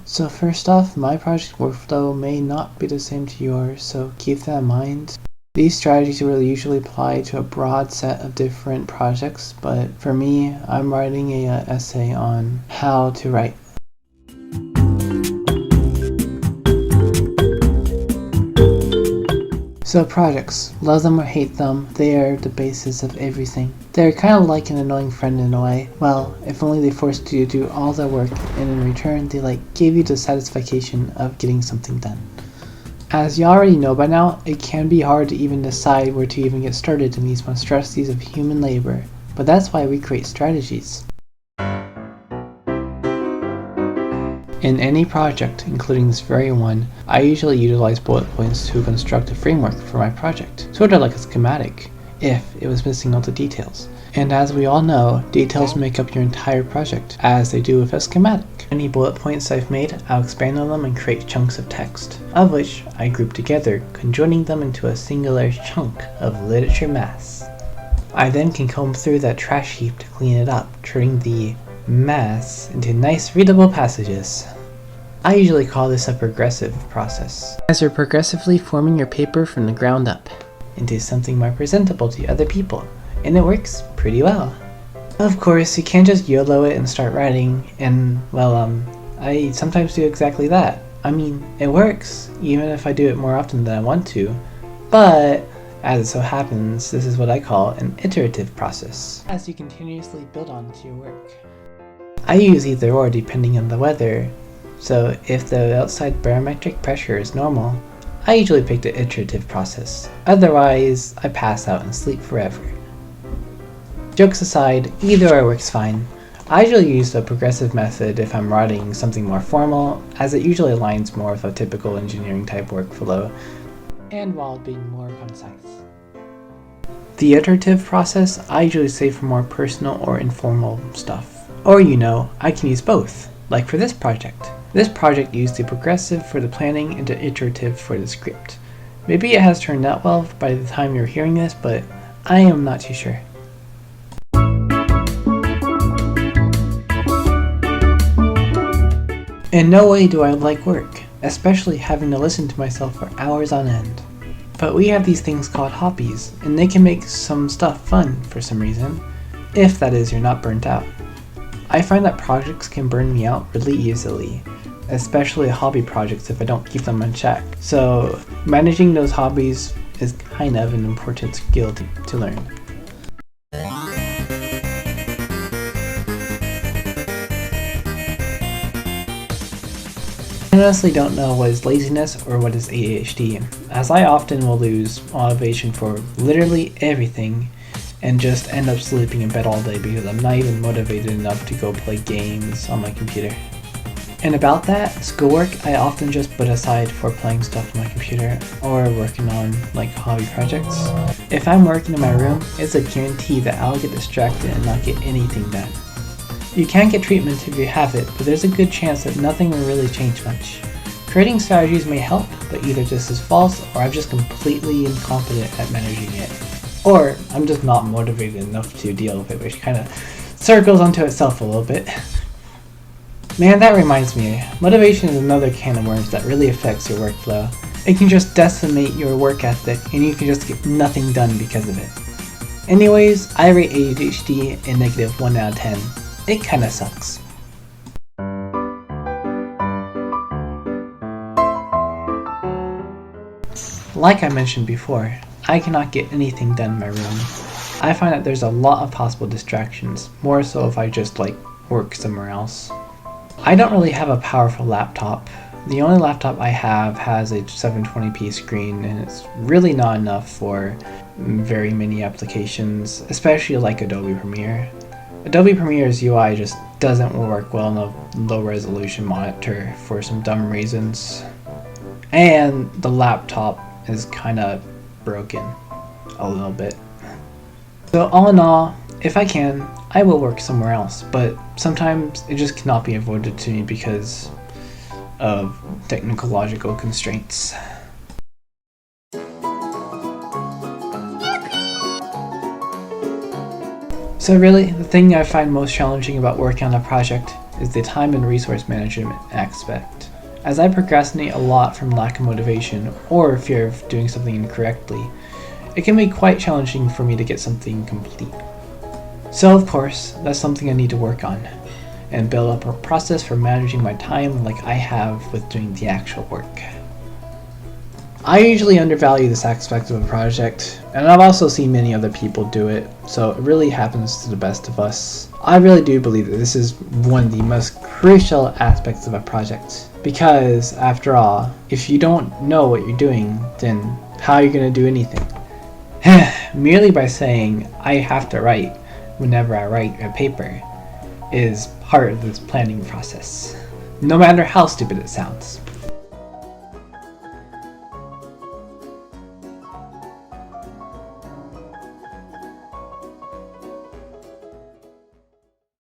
So first off, my project workflow may not be the same to yours, so keep that in mind. These strategies will usually apply to a broad set of different projects, but for me, I'm writing an essay on how to write. So projects, love them or hate them, they are the basis of everything. They're kind of like an annoying friend in a way. Well, if only they forced you to do all the work and in return they gave you the satisfaction of getting something done. As you already know by now, it can be hard to even decide where to even get started in these monstrosities of human labor, but that's why we create strategies. In any project, including this very one, I usually utilize bullet points to construct a framework for my project, sort of like a schematic, if it was missing all the details. And as we all know, details make up your entire project, as they do with a schematic. Any bullet points I've made, I'll expand on them and create chunks of text, of which I group together, conjoining them into a singular chunk of literature mass. I then can comb through that trash heap to clean it up, turning the mass into nice readable passages. I usually call this a progressive process, as you're progressively forming your paper from the ground up into something more presentable to other people, and it works pretty well. Of course, you can't just YOLO it and start writing, and well, I sometimes do exactly that. I mean, it works, even if I do it more often than I want to, but as it so happens, this is what I call an iterative process, as you continuously build on to your work. I use either or depending on the weather, so if the outside barometric pressure is normal, I usually pick the iterative process. Otherwise, I pass out and sleep forever. Jokes aside, either or works fine. I usually use the progressive method if I'm writing something more formal, as it usually aligns more with a typical engineering type workflow, and while being more concise. The iterative process I usually save for more personal or informal stuff. Or I can use both, like for this project. This project used the progressive for the planning and the iterative for the script. Maybe it has turned out well by the time you're hearing this, but I am not too sure. In no way do I like work, especially having to listen to myself for hours on end. But we have these things called hobbies, and they can make some stuff fun for some reason, if that is you're not burnt out. I find that projects can burn me out really easily, especially hobby projects if I don't keep them in check. So managing those hobbies is kind of an important skill to learn. I honestly don't know what is laziness or what is ADHD, as I often will lose motivation for literally everything and just end up sleeping in bed all day because I'm not even motivated enough to go play games on my computer. And about that, schoolwork I often just put aside for playing stuff on my computer or working on hobby projects. If I'm working in my room, it's a guarantee that I'll get distracted and not get anything done. You can get treatment if you have it, but there's a good chance that nothing will really change much. Creating strategies may help, but either this is false or I'm just completely incompetent at managing it. Or I'm just not motivated enough to deal with it, which kind of circles onto itself a little bit. Man, that reminds me, motivation is another can of worms that really affects your workflow. It can just decimate your work ethic and you can just get nothing done because of it. Anyways, I rate ADHD a -1 out of 10. It kinda sucks. Like I mentioned before, I cannot get anything done in my room. I find that there's a lot of possible distractions, more so if I just work somewhere else. I don't really have a powerful laptop. The only laptop I have has a 720p screen and it's really not enough for very many applications, especially like Adobe Premiere. Adobe Premiere's UI just doesn't work well on a low resolution monitor for some dumb reasons. And the laptop is kinda broken a little bit. So all in all, if I can, I will work somewhere else, but sometimes it just cannot be avoided to me because of technological constraints. So really, the thing I find most challenging about working on a project is the time and resource management aspect. As I procrastinate a lot from lack of motivation or fear of doing something incorrectly, it can be quite challenging for me to get something complete. So of course, that's something I need to work on and build up a process for managing my time like I have with doing the actual work. I usually undervalue this aspect of a project, and I've also seen many other people do it, so it really happens to the best of us. I really do believe that this is one of the most crucial aspects of a project, because after all, if you don't know what you're doing, then how are you going to do anything? Merely by saying, I have to write whenever I write a paper, is part of this planning process, no matter how stupid it sounds.